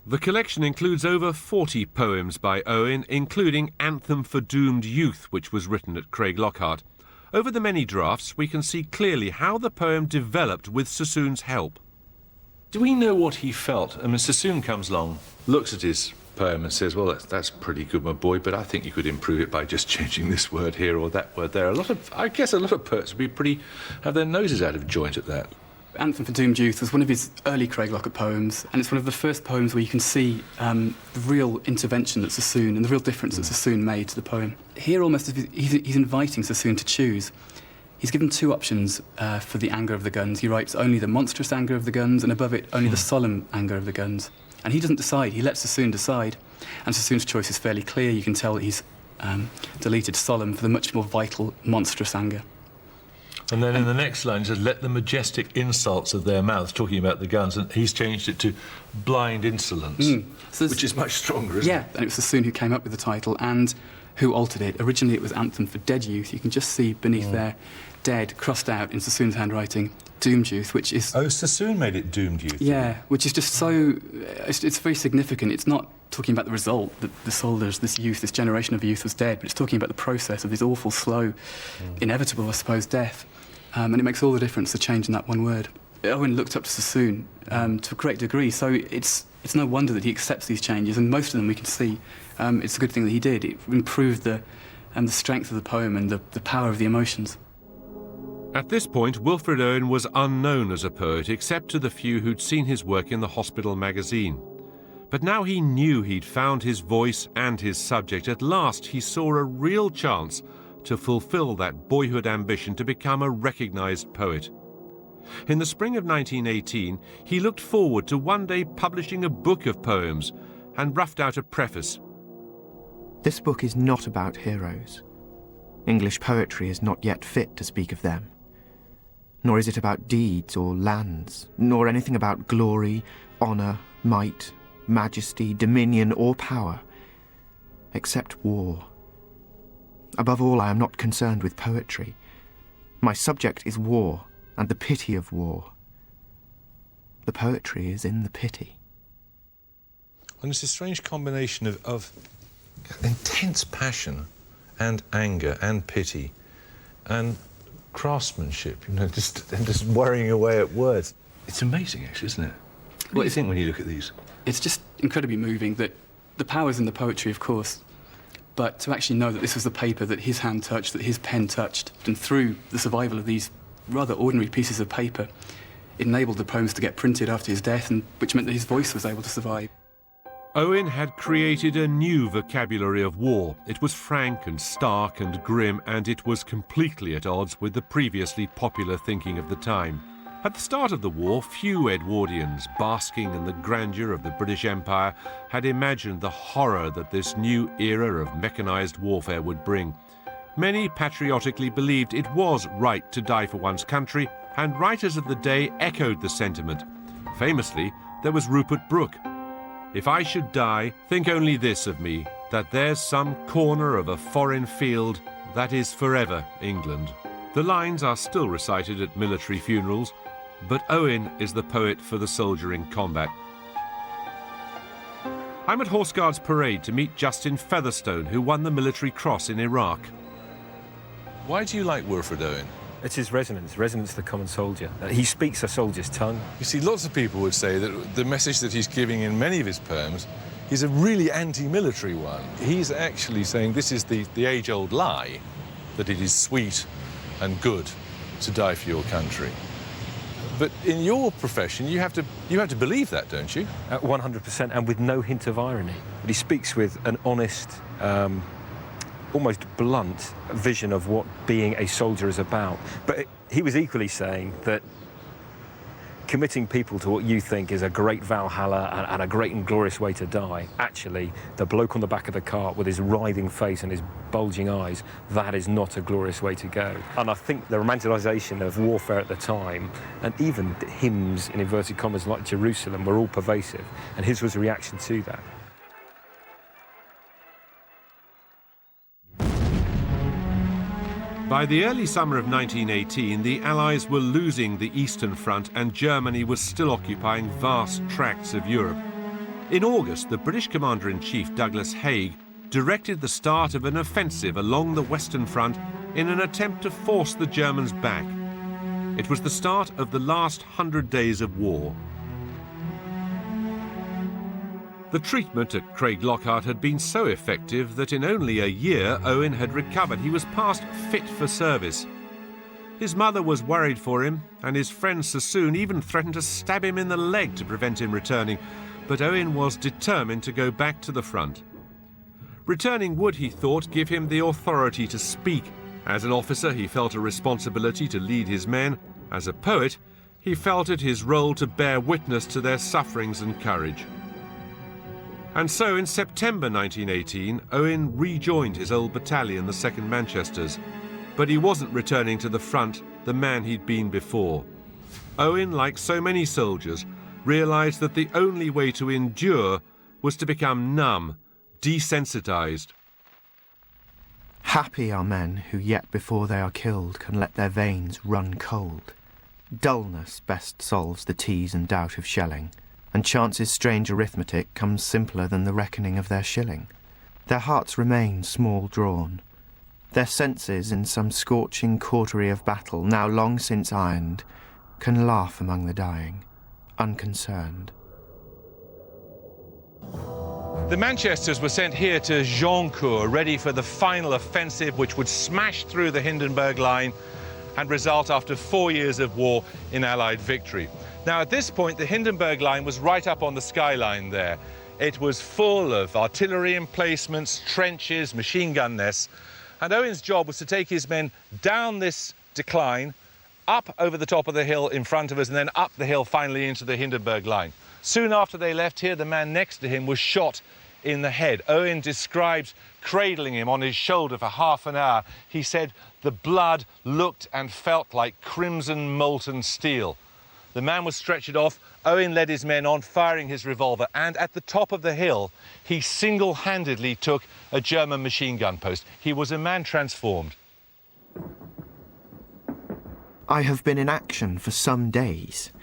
The collection includes over 40 poems by Owen, including Anthem for Doomed Youth, which was written at Craiglockhart. Over the many drafts, we can see clearly how the poem developed with Sassoon's help. Do we know what he felt? I mean, Sassoon comes along, looks at his poem and says, well, that's pretty good, my boy, but I think you could improve it by just changing this word here or that word there. I guess a lot of poets would be have their noses out of joint at that. Anthem for Doomed Youth was one of his early Craiglockhart poems, and it's one of the first poems where you can see the real intervention that Sassoon and the real difference that Sassoon made to the poem. Here, almost, he's inviting Sassoon to choose. He's given 2 options for the anger of the guns. He writes only the monstrous anger of the guns, and above it, only the solemn anger of the guns. And he doesn't decide, he lets Sassoon decide. And Sassoon's choice is fairly clear. You can tell that he's deleted solemn for the much more vital, monstrous anger. And then in the next line, he says, let the majestic insults of their mouths, talking about the guns, and he's changed it to blind insolence, which is much stronger, isn't it? Yeah, and it was Sassoon who came up with the title and who altered it. Originally it was Anthem for Dead Youth. You can just see beneath there, dead, crossed out in Sassoon's handwriting, Doomed Youth, which is... Oh, Sassoon made it Doomed Youth? Yeah, which is just so... It's very significant. It's not talking about the result, that the soldiers, this youth, this generation of youth was dead, but it's talking about the process of this awful, slow, inevitable, I suppose, death. And it makes all the difference, the change in that one word. Owen looked up to Sassoon to a great degree, so it's no wonder that he accepts these changes, and most of them we can see. It's a good thing that he did. It improved the strength of the poem and the power of the emotions. At this point, Wilfred Owen was unknown as a poet, except to the few who'd seen his work in the Hospital magazine. But now he knew he'd found his voice and his subject. At last, he saw a real chance to fulfill that boyhood ambition to become a recognised poet. In the spring of 1918, he looked forward to one day publishing a book of poems and roughed out a preface. This book is not about heroes. English poetry is not yet fit to speak of them. Nor is it about deeds or lands, nor anything about glory, honour, might, majesty, dominion or power, except war. Above all, I am not concerned with poetry. My subject is war, and the pity of war. The poetry is in the pity. And it's a strange combination of intense passion and anger and pity and craftsmanship, just worrying away at words. It's amazing, actually, isn't it? What do you think when you look at these? It's just incredibly moving that the power's in the poetry, of course, but to actually know that this was the paper that his hand touched, that his pen touched, and through the survival of these rather ordinary pieces of paper, it enabled the poems to get printed after his death, and which meant that his voice was able to survive. Owen had created a new vocabulary of war. It was frank and stark and grim, and it was completely at odds with the previously popular thinking of the time. At the start of the war, few Edwardians, basking in the grandeur of the British Empire, had imagined the horror that this new era of mechanised warfare would bring. Many patriotically believed it was right to die for one's country, and writers of the day echoed the sentiment. Famously, there was Rupert Brooke. If I should die, think only this of me, that there's some corner of a foreign field that is forever England. The lines are still recited at military funerals, but Owen is the poet for the soldier in combat. I'm at Horse Guards Parade to meet Justin Featherstone, who won the Military Cross in Iraq. Why do you like Wilfred Owen? It's his resonance of the common soldier. He speaks a soldier's tongue. You see, lots of people would say that the message that he's giving in many of his poems is a really anti-military one. He's actually saying this is the age-old lie, that it is sweet and good to die for your country. But in your profession, you have to believe that, don't you? 100%, and with no hint of irony. But he speaks with an honest, almost blunt vision of what being a soldier is about. But he was equally saying that committing people to what you think is a great Valhalla and a great and glorious way to die, actually, the bloke on the back of the cart with his writhing face and his bulging eyes, that is not a glorious way to go. And I think the romanticisation of warfare at the time, and even hymns, in inverted commas, like Jerusalem, were all pervasive, and his was a reaction to that. By the early summer of 1918, the Allies were losing the Eastern Front and Germany was still occupying vast tracts of Europe. In August, the British Commander-in-Chief, Douglas Haig, directed the start of an offensive along the Western Front in an attempt to force the Germans back. It was the start of the last 100 days of war. The treatment at Craiglockhart had been so effective that in only a year Owen had recovered. He was past fit for service. His mother was worried for him, and his friend Sassoon even threatened to stab him in the leg to prevent him returning. But Owen was determined to go back to the front. Returning would, he thought, give him the authority to speak. As an officer, he felt a responsibility to lead his men. As a poet, he felt it his role to bear witness to their sufferings and courage. And so in September 1918, Owen rejoined his old battalion, the 2nd Manchesters. But he wasn't returning to the front the man he'd been before. Owen, like so many soldiers, realised that the only way to endure was to become numb, desensitized. Happy are men who yet before they are killed can let their veins run cold. Dullness best solves the tease and doubt of shelling. and chance's strange arithmetic comes simpler than the reckoning of their shilling. Their hearts remain small-drawn. Their senses, in some scorching cautery of battle, now long since ironed, can laugh among the dying, unconcerned. The Manchesters were sent here to Joncourt, ready for the final offensive which would smash through the Hindenburg line and result after 4 years of war in Allied victory. Now, at this point, the Hindenburg line was right up on the skyline there. It was full of artillery emplacements, trenches, machine gun nests, and Owen's job was to take his men down this decline, up over the top of the hill in front of us, and then up the hill finally into the Hindenburg line. Soon after they left here, the man next to him was shot in the head. Owen describes cradling him on his shoulder for half an hour. He said the blood looked and felt like crimson molten steel. The man was stretchered off. Owen led his men on, firing his revolver, and at the top of the hill, he single-handedly took a German machine gun post. He was a man transformed. I have been in action for some days.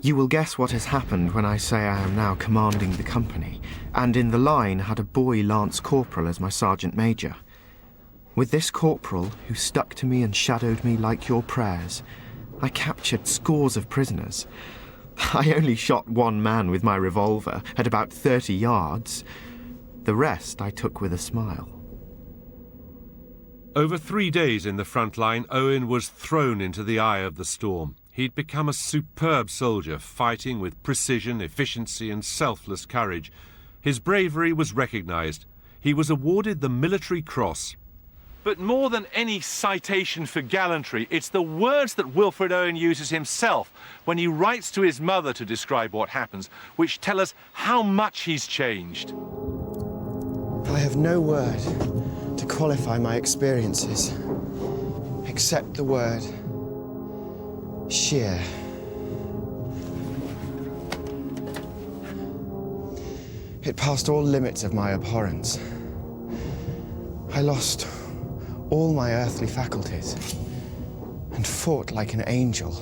You will guess what has happened when I say I am now commanding the company, and in the line had a boy lance corporal as my sergeant major. With this corporal, who stuck to me and shadowed me like your prayers, I captured scores of prisoners. I only shot one man with my revolver at about 30 yards. The rest I took with a smile. Over 3 days in the front line, Owen was thrown into the eye of the storm. He'd become a superb soldier, fighting with precision, efficiency and selfless courage. His bravery was recognised. He was awarded the Military Cross. But more than any citation for gallantry, it's the words that Wilfred Owen uses himself when he writes to his mother to describe what happens, which tell us how much he's changed. I have no word to qualify my experiences, except the word sheer. It passed all limits of my abhorrence. I lost all my earthly faculties and fought like an angel.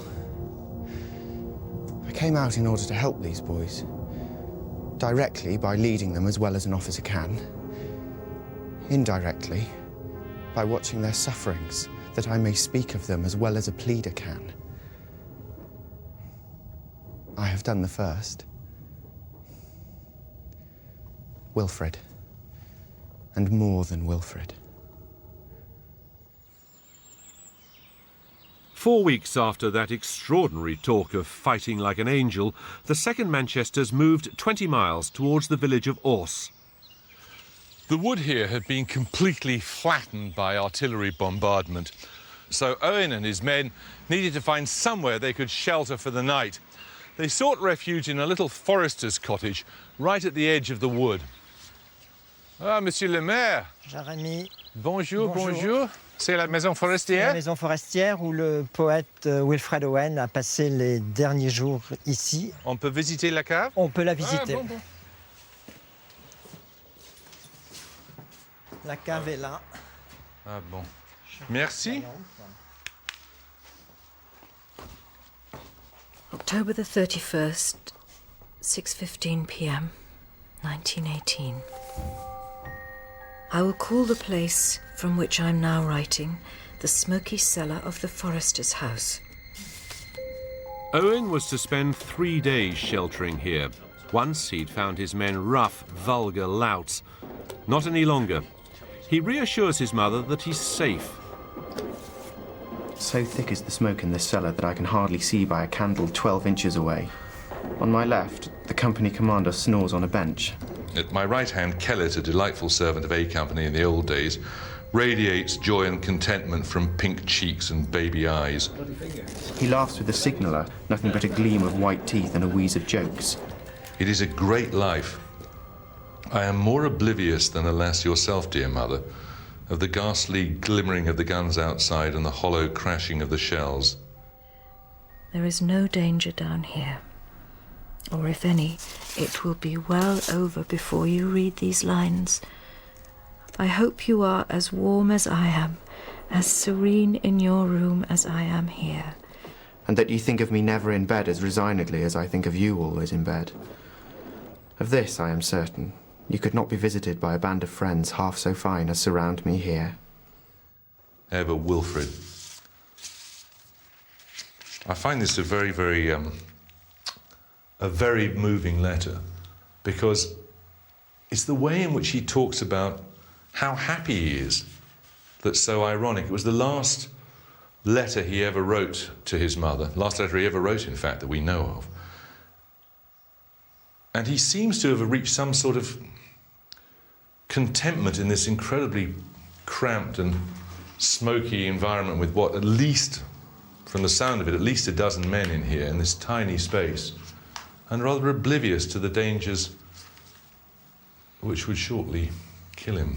I came out in order to help these boys, directly by leading them as well as an officer can, indirectly by watching their sufferings, that I may speak of them as well as a pleader can. I have done the first. Wilfred, and more than Wilfred. 4 weeks after that extraordinary talk of fighting like an angel, the 2nd Manchesters moved 20 miles towards the village of Ors. The wood here had been completely flattened by artillery bombardment, so Owen and his men needed to find somewhere they could shelter for the night. They sought refuge in a little forester's cottage right at the edge of the wood. Ah, Monsieur le Maire. Jérémy. Bonjour, bonjour. C'est la maison forestière? La maison forestière où le poète Wilfred Owen a passé les derniers jours ici. On peut visiter la cave? On peut la visiter. Ah, bon. La cave est là. Ah bon. Merci. October the 31st, 6:15 p.m., 1918. I will call the place from which I'm now writing the smoky cellar of the forester's house. Owen was to spend 3 days sheltering here. Once he'd found his men rough, vulgar louts. Not any longer. He reassures his mother that he's safe. So thick is the smoke in this cellar that I can hardly see by a candle 12 inches away. On my left, the company commander snores on a bench. At my right hand, Kellett, a delightful servant of A Company in the old days, radiates joy and contentment from pink cheeks and baby eyes. He laughs with the signaller, nothing but a gleam of white teeth and a wheeze of jokes. It is a great life. I am more oblivious than, alas, yourself, dear mother, of the ghastly glimmering of the guns outside and the hollow crashing of the shells. There is no danger down here. Or if any, it will be well over before you read these lines. I hope you are as warm as I am, as serene in your room as I am here. and that you think of me never in bed as resignedly as I think of you always in bed. Of this I am certain. You could not be visited by a band of friends half so fine as surround me here. Ever Wilfred. I find this a very moving letter, because it's the way in which he talks about how happy he is that's so ironic. It was the last letter he ever wrote to his mother, last letter he ever wrote, in fact, that we know of. And he seems to have reached some sort of contentment in this incredibly cramped and smoky environment with what, at least, from the sound of it, at least a dozen men in here in this tiny space, and rather oblivious to the dangers which would shortly kill him.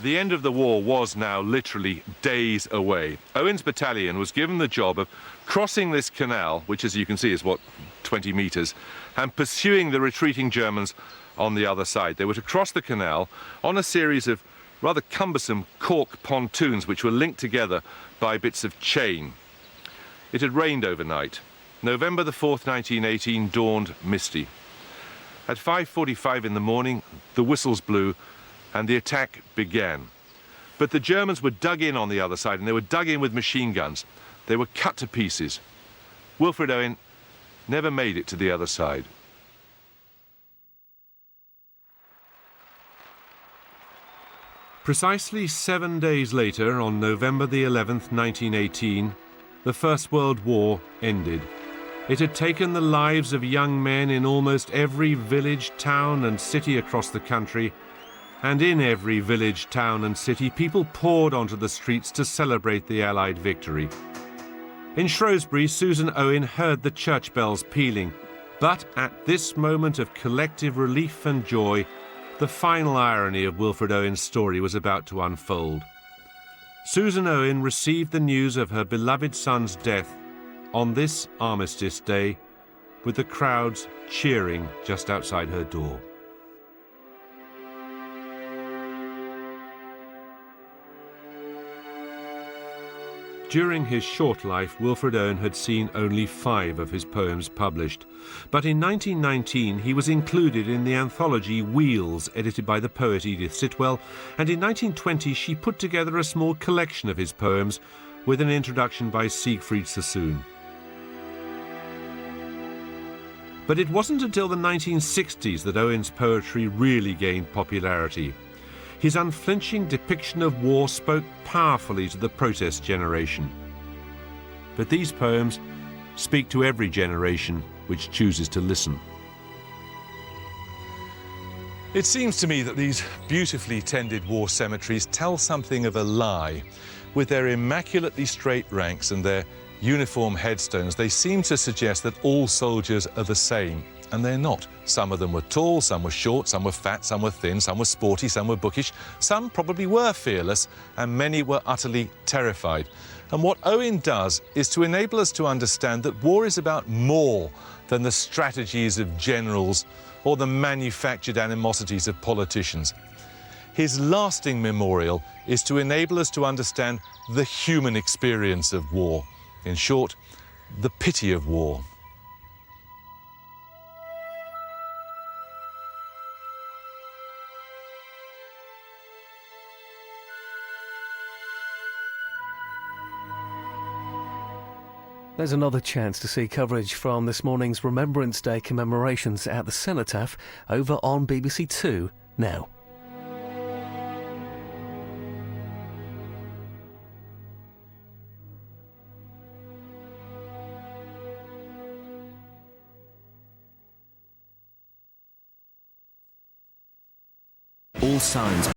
The end of the war was now literally days away. Owen's battalion was given the job of crossing this canal, which, as you can see, is, what, 20 metres, and pursuing the retreating Germans on the other side. They were to cross the canal on a series of rather cumbersome cork pontoons which were linked together by bits of chain. It had rained overnight. November the 4th, 1918 dawned misty. At 5:45 in the morning, the whistles blew and the attack began. But the Germans were dug in on the other side, and they were dug in with machine guns. They were cut to pieces. Wilfred Owen never made it to the other side. Precisely 7 days later, on November the 11th, 1918, the First World War ended. It had taken the lives of young men in almost every village, town and city across the country, and in every village, town and city, people poured onto the streets to celebrate the Allied victory. In Shrewsbury, Susan Owen heard the church bells pealing, but at this moment of collective relief and joy, the final irony of Wilfred Owen's story was about to unfold. Susan Owen received the news of her beloved son's death on this Armistice Day, with the crowds cheering just outside her door. During his short life, Wilfred Owen had seen only 5 of his poems published, but in 1919 he was included in the anthology Wheels, edited by the poet Edith Sitwell, and in 1920 she put together a small collection of his poems with an introduction by Siegfried Sassoon. But it wasn't until the 1960s that Owen's poetry really gained popularity. His unflinching depiction of war spoke powerfully to the protest generation. But these poems speak to every generation which chooses to listen. It seems to me that these beautifully tended war cemeteries tell something of a lie. With their immaculately straight ranks and their uniform headstones, they seem to suggest that all soldiers are the same. And they're not. Some of them were tall, some were short, some were fat, some were thin, some were sporty, some were bookish, some probably were fearless, and many were utterly terrified. And what Owen does is to enable us to understand that war is about more than the strategies of generals or the manufactured animosities of politicians. His lasting memorial is to enable us to understand the human experience of war. In short, the pity of war. There's another chance to see coverage from this morning's Remembrance Day commemorations at the Cenotaph over on BBC Two now. All signs